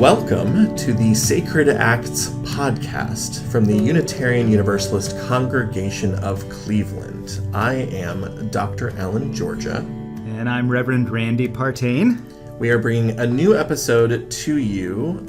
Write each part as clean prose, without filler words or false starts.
Welcome to the Sacred Acts podcast from the Unitarian Universalist Congregation of Cleveland. I am Dr. Alan Georgia. And I'm Reverend Randy Partain. We are bringing a new episode to you,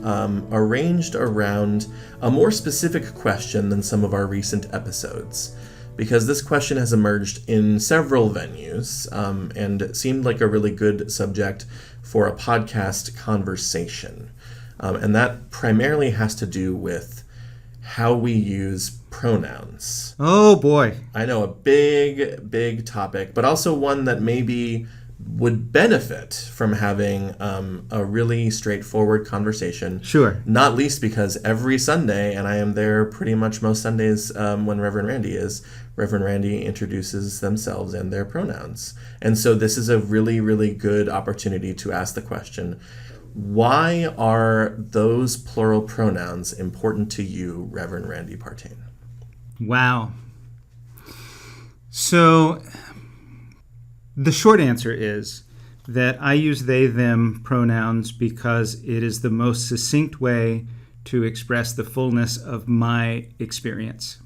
arranged around a more specific question than some of our recent episodes, because this question has emerged in several venues and seemed like a really good subject for a podcast conversation. And that primarily has to do with how we use pronouns. Oh boy. I know, a big topic, but also one that maybe would benefit from having a really straightforward conversation. Sure. Not least because every Sunday, and I am there pretty much most Sundays when Reverend Randy is, Reverend Randy introduces themselves and their pronouns. And so this is a really good opportunity to ask the question, why are those plural pronouns important to you, Reverend Randy Partain? Wow. So the short answer is that I use they, them pronouns because it is the most succinct way to express the fullness of my experience.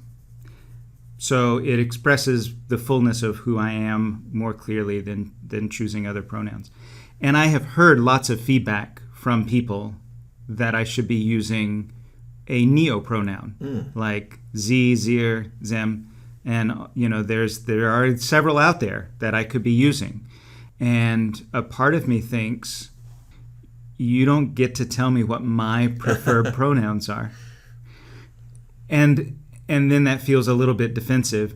So it expresses the fullness of who I am more clearly than choosing other pronouns. And I have heard lots of feedback from people that I should be using a neo-pronoun, like sie, zir, them. And, there are several out there that I could be using. And a part of me thinks, you don't get to tell me what my preferred pronouns are. And then that feels a little bit defensive.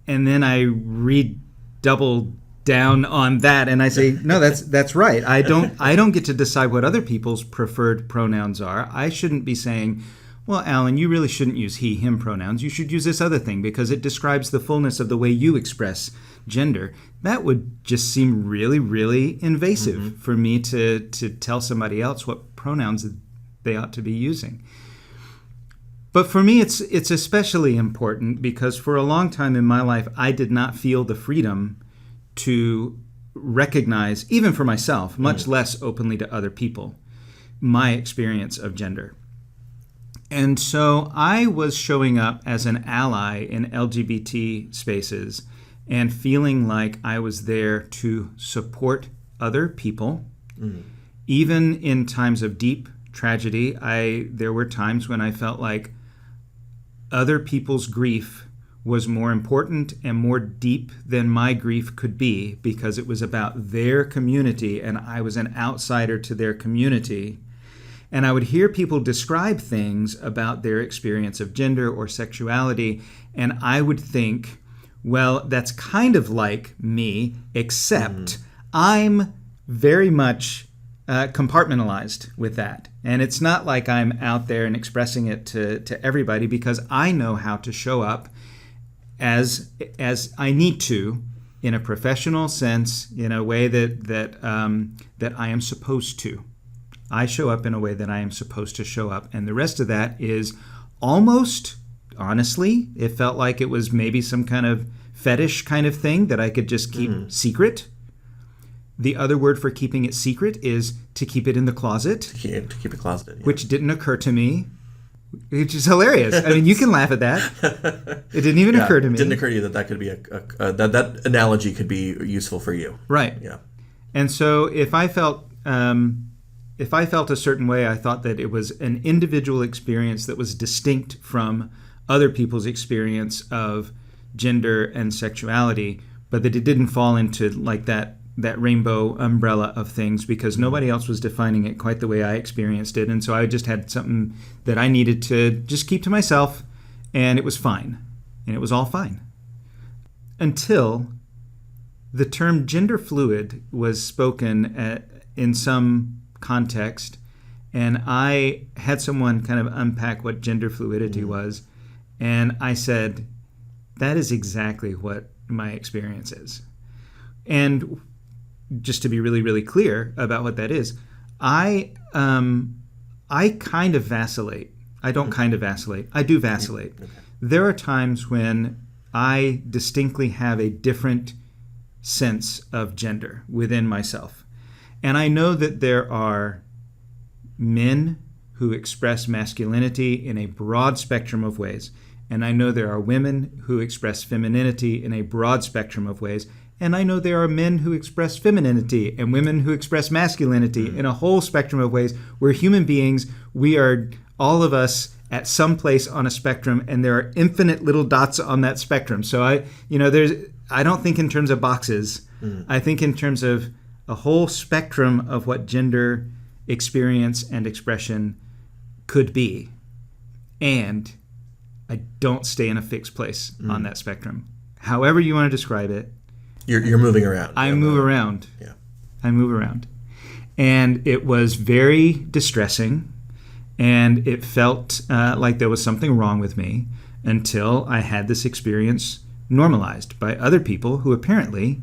And then I redouble down on that and I say, no, that's right. I don't get to decide what other people's preferred pronouns are. I shouldn't be saying, well, Alan, you really shouldn't use he, him pronouns. You should use this other thing because it describes the fullness of the way you express gender. That would just seem really invasive for me to tell somebody else what pronouns they ought to be using. But for me, it's especially important because for a long time in my life, I did not feel the freedom to recognize, even for myself, much less openly to other people, my experience of gender. And so I was showing up as an ally in LGBT spaces and feeling like I was there to support other people. Even in times of deep tragedy, there were times when I felt like other people's grief was more important and more deep than my grief could be because it was about their community and I was an outsider to their community. And I would hear people describe things about their experience of gender or sexuality, and I would think, well, that's kind of like me, except I'm very much compartmentalized with that. And it's not like I'm out there and expressing it to everybody because I know how to show up as I need to, in a professional sense, in a way that I am supposed to. I show up in a way that I am supposed to show up, and the rest of that is almost, honestly, it felt like it was maybe some kind of fetish kind of thing that I could just keep secret. The other word for keeping it secret is to keep it in the closet. To keep it closeted. Yeah. Which didn't occur to me. Which is hilarious. I mean, you can laugh at that. It didn't even occur to me. It didn't occur to you that could be that analogy could be useful for you. Right. Yeah. And so if I felt a certain way, I thought that it was an individual experience that was distinct from other people's experience of gender and sexuality, but that it didn't fall into like that rainbow umbrella of things because nobody else was defining it quite the way I experienced it. And so I just had something that I needed to just keep to myself, and it was fine. And it was all fine. Until the term gender fluid was spoken in some context, and I had someone kind of unpack what gender fluidity was, and I said, that is exactly what my experience is. And just to be really clear about what that is, I kind of vacillate. I don't kind of vacillate. I do vacillate. Okay. There are times when I distinctly have a different sense of gender within myself. And I know that there are men who express masculinity in a broad spectrum of ways. And I know there are women who express femininity in a broad spectrum of ways. And I know there are men who express femininity and women who express masculinity in a whole spectrum of ways. We're human beings. We are, all of us, at some place on a spectrum, and there are infinite little dots on that spectrum. So I don't think in terms of boxes. I think in terms of a whole spectrum of what gender experience and expression could be. And I don't stay in a fixed place on that spectrum. However you want to describe it. You're moving around. I move around. Yeah. I move around. And it was very distressing, and it felt like there was something wrong with me until I had this experience normalized by other people who apparently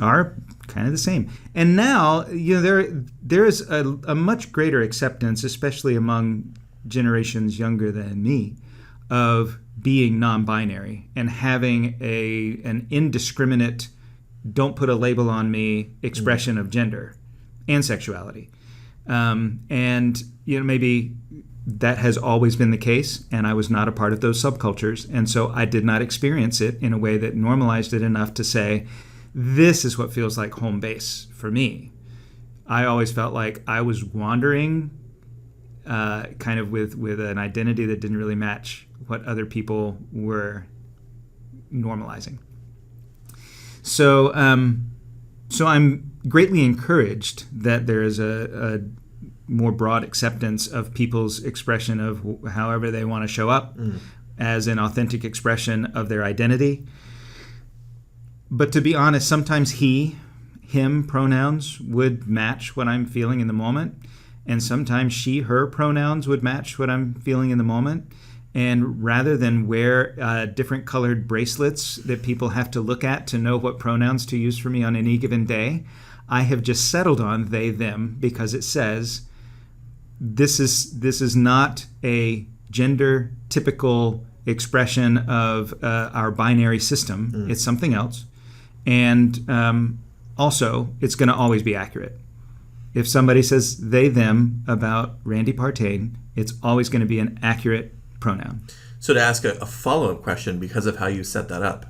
are kind of the same. And now, there is a much greater acceptance, especially among generations younger than me, of being non-binary and having an indiscriminate, don't put a label on me expression of gender and sexuality. And maybe that has always been the case, and I was not a part of those subcultures, and so I did not experience it in a way that normalized it enough to say, this is what feels like home base for me. I always felt like I was wandering kind of with an identity that didn't really match what other people were normalizing. So I'm greatly encouraged that there is a more broad acceptance of people's expression of however they want to show up as an authentic expression of their identity. But to be honest, sometimes he, him pronouns would match what I'm feeling in the moment. And sometimes she, her pronouns would match what I'm feeling in the moment. And rather than wear different colored bracelets that people have to look at to know what pronouns to use for me on any given day, I have just settled on they, them, because it says this is not a gender typical expression of our binary system. It's something else. And also, it's going to always be accurate. If somebody says they, them about Randy Partain, it's always going to be an accurate pronoun. So to ask a follow-up question because of how you set that up,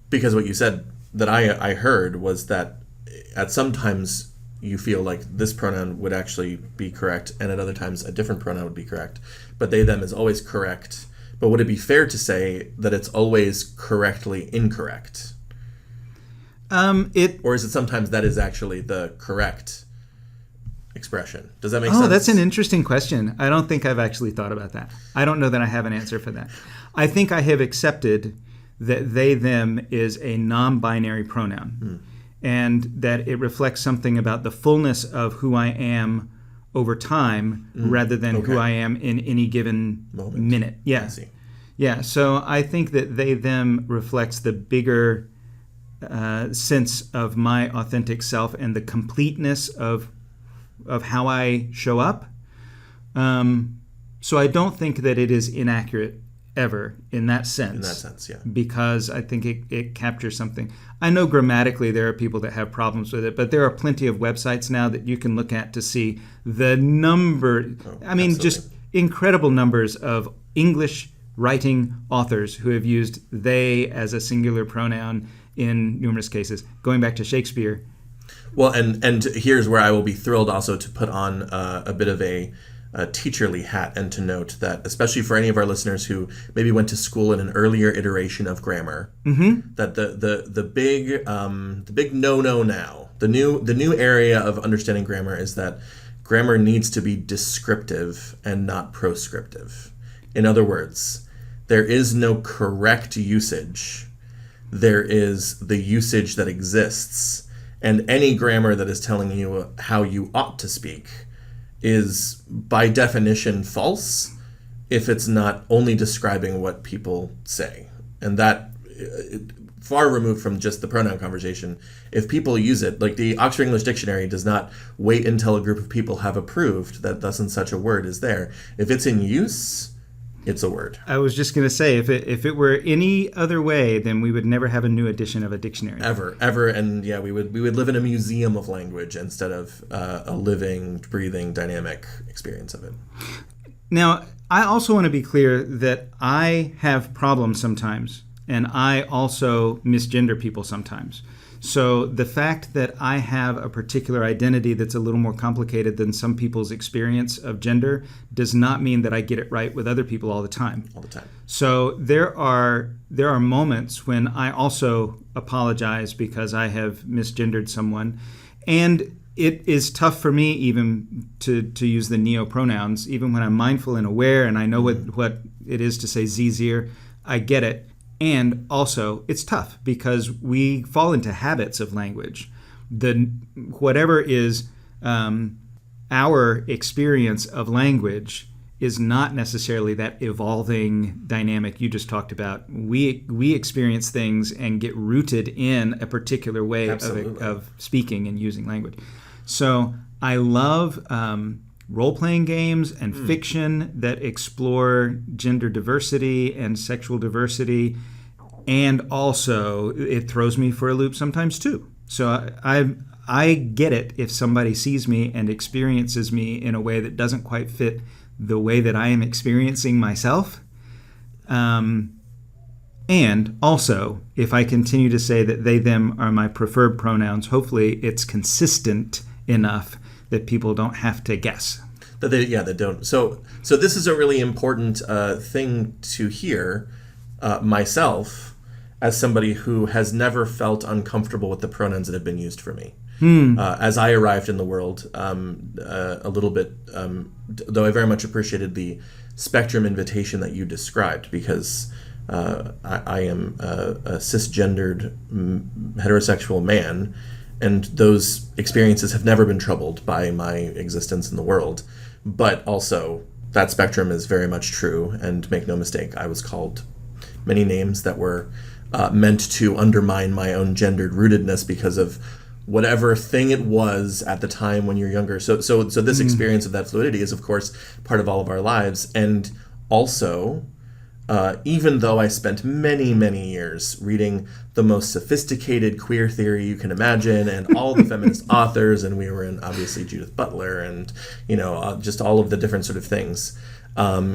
because what you said that I heard was that at some times you feel like this pronoun would actually be correct, and at other times a different pronoun would be correct, but they, them is always correct. But would it be fair to say that it's always correctly incorrect? Or is it sometimes that is actually the correct expression? Does that make sense? Oh, that's an interesting question. I don't think I've actually thought about that. I don't know that I have an answer for that. I think I have accepted that they, them is a non-binary pronoun and that it reflects something about the fullness of who I am over time rather than who I am in any given minute. Yeah. I see. Yeah. So I think that they, them reflects the bigger sense of my authentic self and the completeness of how I show up. So I don't think that it is inaccurate ever in that sense. In that sense, yeah. Because I think it captures something. I know grammatically there are people that have problems with it, but there are plenty of websites now that you can look at to see the number. Just incredible numbers of English writing authors who have used they as a singular pronoun in numerous cases, going back to Shakespeare. Well, and here's where I will be thrilled also to put on a bit of a teacherly hat and to note that, especially for any of our listeners who maybe went to school in an earlier iteration of grammar, that the big no-no now, the new area of understanding grammar is that grammar needs to be descriptive and not proscriptive. In other words, there is no correct usage. There is the usage that exists, and any grammar that is telling you how you ought to speak is by definition false if it's not only describing what people say. And that, far removed from just the pronoun conversation, if people use it, like the Oxford English Dictionary does not wait until a group of people have approved that thus and such a word is there. If it's in use, it's a word. I was just going to say, if it were any other way, then we would never have a new edition of a dictionary. Ever. And yeah, we would live in a museum of language instead of a living, breathing, dynamic experience of it. Now, I also want to be clear that I have problems sometimes, and I also misgender people sometimes. So the fact that I have a particular identity that's a little more complicated than some people's experience of gender does not mean that I get it right with other people all the time. All the time. So there are moments when I also apologize because I have misgendered someone, and it is tough for me even to use the neo-pronouns, even when I'm mindful and aware and I know what it is to say zir, I get it. And also, it's tough because we fall into habits of language. Whatever is our experience of language is not necessarily that evolving dynamic you just talked about. We experience things and get rooted in a particular way of speaking and using language. So I love role-playing games and fiction that explore gender diversity and sexual diversity, and also it throws me for a loop sometimes too. So I get it if somebody sees me and experiences me in a way that doesn't quite fit the way that I am experiencing myself. And also, if I continue to say that they, them are my preferred pronouns, hopefully it's consistent enough that people don't have to guess. That they don't. So this is a really important thing to hear myself as somebody who has never felt uncomfortable with the pronouns that have been used for me. As I arrived in the world, a little bit, though I very much appreciated the spectrum invitation that you described, because I am a cisgendered heterosexual man, and those experiences have never been troubled by my existence in the world. But also, that spectrum is very much true, and make no mistake, I was called many names that were meant to undermine my own gendered rootedness because of whatever thing it was at the time when you're younger. So this experience of that fluidity is, of course, part of all of our lives. And also, even though I spent many, many years reading the most sophisticated queer theory you can imagine and all the feminist authors, and we were in, obviously, Judith Butler and, just all of the different sort of things,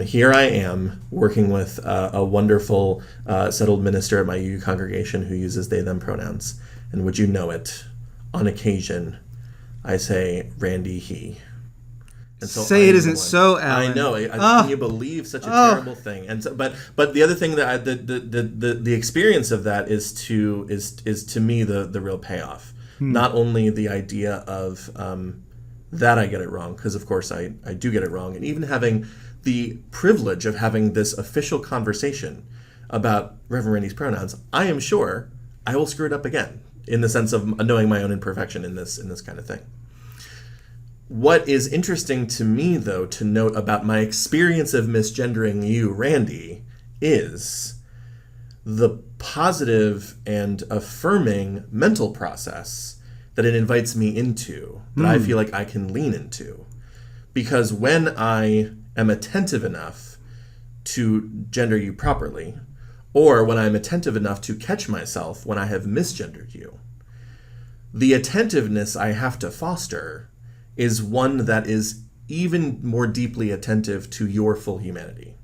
here I am working with a wonderful settled minister at my UU congregation who uses they, them pronouns. And would you know it, on occasion, I say Randy, he. And so say it isn't so, Alan. I know. Can you believe such a terrible thing? And so, but the other thing that the experience of that is to me the real payoff. Not only the idea of that I get it wrong, because of course I do get it wrong, and even having the privilege of having this official conversation about Reverend Randy's pronouns, I am sure I will screw it up again, in the sense of knowing my own imperfection in this kind of thing. What is interesting to me, though, to note about my experience of misgendering you, Randy, is the positive and affirming mental process that it invites me into, that I feel like I can lean into. Because when I am attentive enough to gender you properly, or when I'm attentive enough to catch myself when I have misgendered you, the attentiveness I have to foster is one that is even more deeply attentive to your full humanity.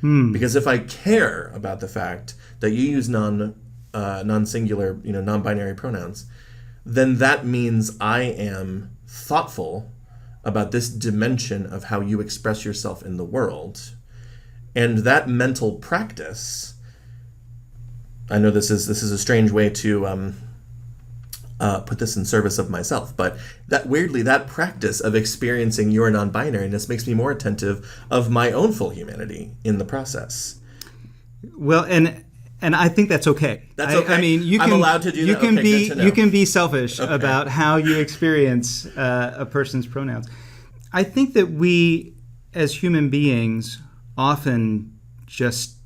Because if I care about the fact that you use non-singular, non-binary pronouns, then that means I am thoughtful about this dimension of how you express yourself in the world. And that mental practice, I know this is a strange way to put this in service of myself, but that practice of experiencing your non-binariness makes me more attentive of my own full humanity in the process. Well, and I think that's okay. That's okay. I mean, I'm allowed to do that. You can be selfish about how you experience a person's pronouns. I think that we, as human beings, often just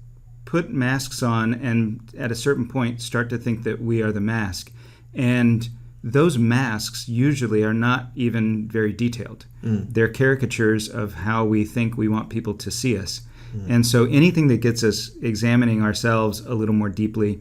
put masks on and at a certain point start to think that we are the mask. And those masks usually are not even very detailed. They're caricatures of how we think we want people to see us. And so anything that gets us examining ourselves a little more deeply,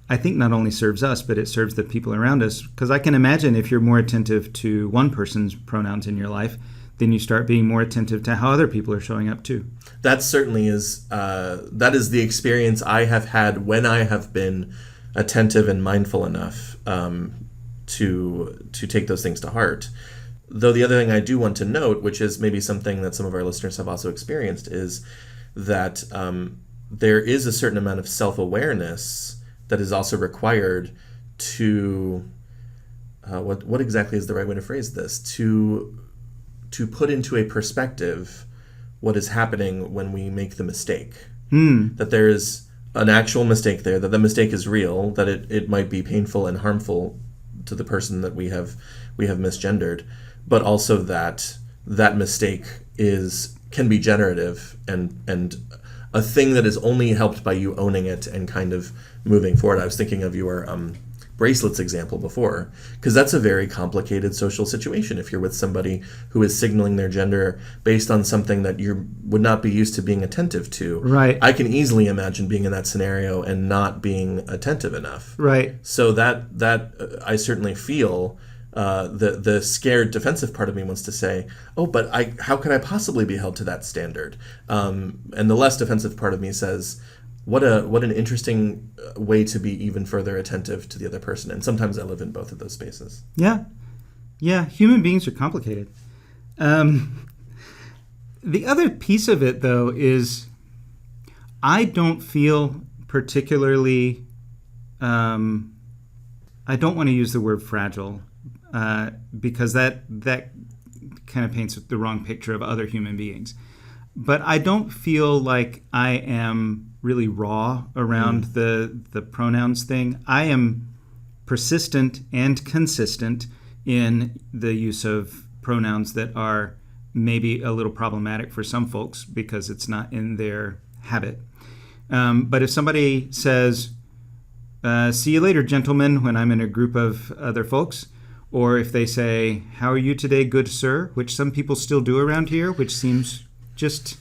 I think not only serves us, but it serves the people around us. Because I can imagine if you're more attentive to one person's pronouns in your life, then you start being more attentive to how other people are showing up too. That certainly is the experience I have had when I have been attentive and mindful enough to take those things to heart. Though the other thing I do want to note, which is maybe something that some of our listeners have also experienced, is that there is a certain amount of self-awareness that is also required to what exactly is the right way to phrase this? To put into a perspective what is happening when we make the mistake. That there is an actual mistake there, that the mistake is real, that it might be painful and harmful to the person that we have misgendered, but also that mistake can be generative and a thing that is only helped by you owning it and kind of moving forward. I was thinking of your bracelets example before, because that's a very complicated social situation. If you're with somebody who is signaling their gender based on something that you would not be used to being attentive to, right? I can easily imagine being in that scenario and not being attentive enough, right? So that I certainly feel. The scared defensive part of me wants to say, oh, but how could I possibly be held to that standard? And the less defensive part of me says, what an interesting way to be even further attentive to the other person. And sometimes I live in both of those spaces. Yeah. Human beings are complicated. The other piece of it, though, is I don't feel particularly. I don't want to use the word fragile. Because that kind of paints the wrong picture of other human beings. But I don't feel like I am really raw around the pronouns thing. I am persistent and consistent in the use of pronouns that are maybe a little problematic for some folks because it's not in their habit. But if somebody says, see you later, gentlemen, when I'm in a group of other folks, or if they say, how are you today, good sir, which some people still do around here, which seems just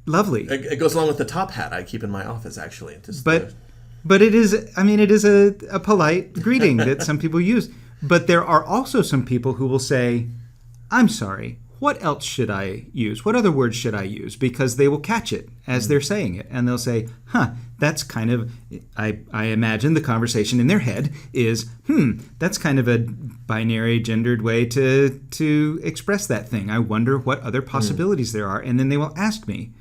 lovely. It goes along with the top hat I keep in my office, actually. But it is a polite greeting that some people use. But there are also some people who will say, I'm sorry, what else should I use? What other words should I use? Because they will catch it as they're saying it. And they'll say, that's kind of, I imagine the conversation in their head is, that's kind of a binary gendered way to express that thing. I wonder what other possibilities there are. And then they will ask me,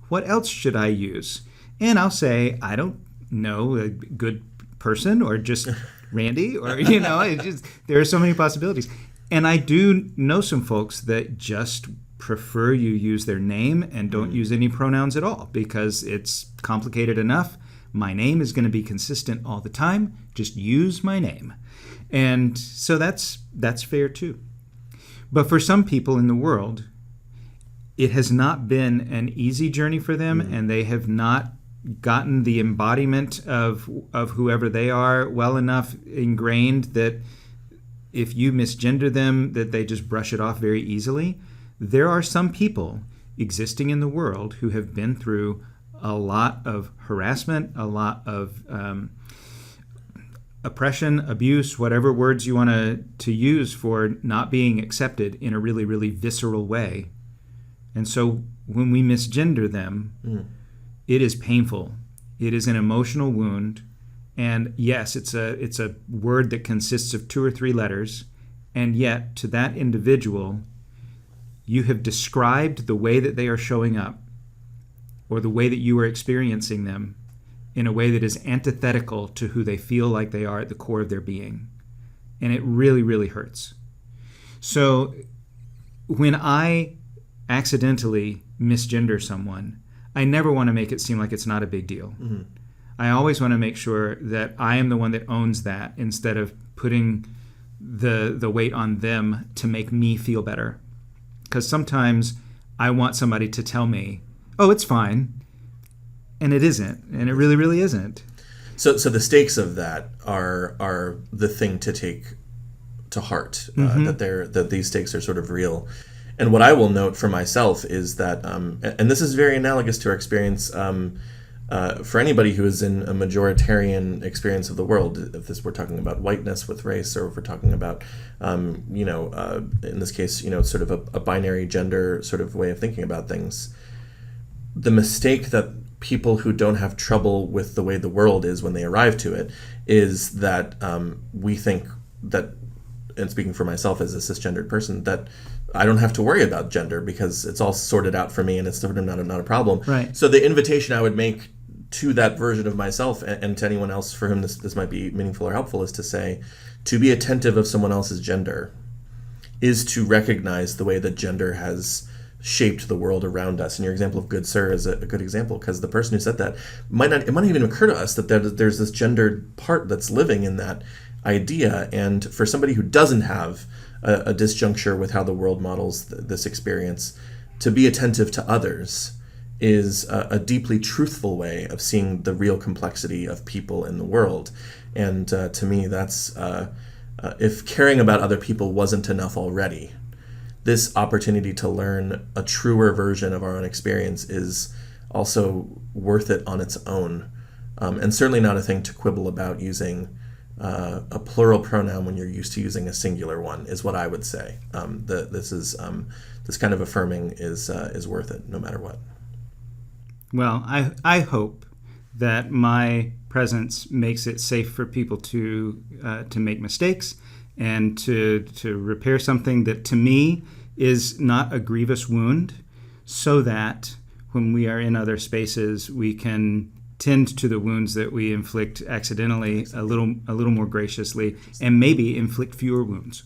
what else should I use? And I'll say, I don't know, a good person or just Randy or, there are so many possibilities. And I do know some folks that just prefer you use their name and don't use any pronouns at all because it's complicated enough. My name is going to be consistent all the time. Just use my name. And so that's fair too. But for some people in the world, it has not been an easy journey for them, and they have not gotten the embodiment of whoever they are well enough ingrained that if you misgender them, that they just brush it off very easily. There are some people existing in the world who have been through a lot of harassment, a lot of oppression, abuse, whatever words you want to use for not being accepted in a really, really visceral way. And so when we misgender them, it is painful. It is an emotional wound. And yes, it's a word that consists of 2 or 3 letters, and yet to that individual, you have described the way that they are showing up, or the way that you are experiencing them, in a way that is antithetical to who they feel like they are at the core of their being. And it really, really hurts. So when I accidentally misgender someone, I never want to make it seem like it's not a big deal. I always want to make sure that I am the one that owns that instead of putting the weight on them to make me feel better. Because sometimes I want somebody to tell me, oh, it's fine. And it isn't. And it really, really isn't. So the stakes of that are the thing to take to heart, that these stakes are sort of real. And what I will note for myself is that, and this is very analogous to our experience for anybody who is in a majoritarian experience of the world, if we're talking about whiteness with race, or if we're talking about, in this case, sort of a binary gender sort of way of thinking about things, the mistake that people who don't have trouble with the way the world is when they arrive to it is that we think that, and speaking for myself as a cisgendered person, that I don't have to worry about gender because it's all sorted out for me and it's sort of not a problem. Right. So the invitation I would make to that version of myself and to anyone else for whom this might be meaningful or helpful is to say, to be attentive of someone else's gender is to recognize the way that gender has shaped the world around us. And your example of Good Sir is a good example, because the person who said that it might not even occur to us that there's this gendered part that's living in that idea. And for somebody who doesn't have a disjuncture with how the world models this experience, to be attentive to others is a deeply truthful way of seeing the real complexity of people in the world. And to me, that's if caring about other people wasn't enough already, this opportunity to learn a truer version of our own experience is also worth it on its own, and certainly not a thing to quibble about using a plural pronoun when you're used to using a singular one, is what I would say. This kind of affirming is worth it, no matter what. Well, I hope that my presence makes it safe for people to make mistakes and to repair something that to me is not a grievous wound, so that when we are in other spaces, we can tend to the wounds that we inflict accidentally a little more graciously, and maybe inflict fewer wounds.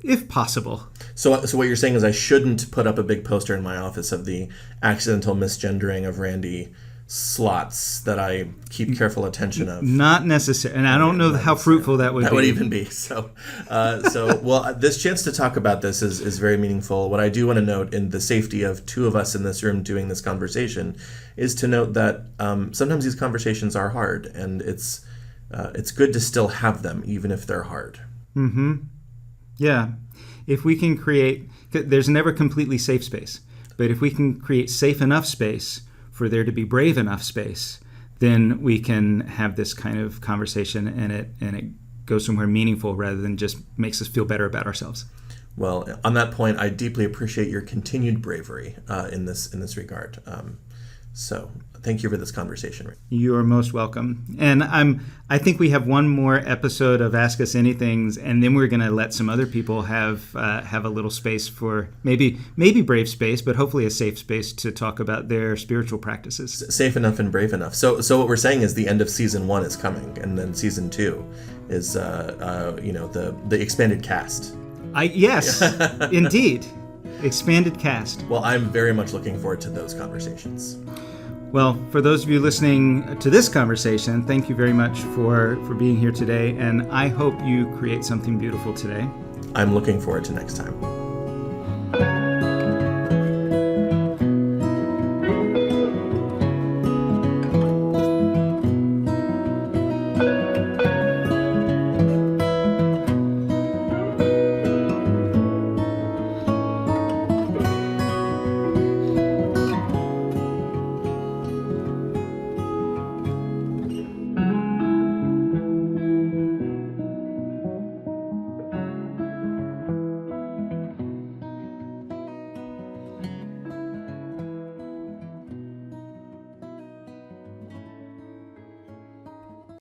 If possible. So what you're saying is I shouldn't put up a big poster in my office of the accidental misgendering of Randy slots that I keep careful attention of. Not necessary, and I don't know how fruitful that would be. That would even be. So well, this chance to talk about this is very meaningful. What I do want to note, in the safety of two of us in this room doing this conversation, is to note that sometimes these conversations are hard, and it's good to still have them, even if they're hard. Mm-hmm. Yeah. If we can create, there's never completely safe space, but if we can create safe enough space for there to be brave enough space, then we can have this kind of conversation, and it goes somewhere meaningful rather than just makes us feel better about ourselves. Well, on that point, I deeply appreciate your continued bravery in this regard. So thank you for this conversation. You are most welcome. And I think we have one more episode of Ask Us Anythings, and then we're going to let some other people have a little space for maybe brave space, but hopefully a safe space to talk about their spiritual practices. Safe enough and brave enough. So what we're saying is the end of season 1 is coming, and then season 2 is the expanded cast. Yes, indeed. Expanded cast. Well, I'm very much looking forward to those conversations. Well, for those of you listening to this conversation, thank you very much for being here today, and I hope you create something beautiful today. I'm looking forward to next time.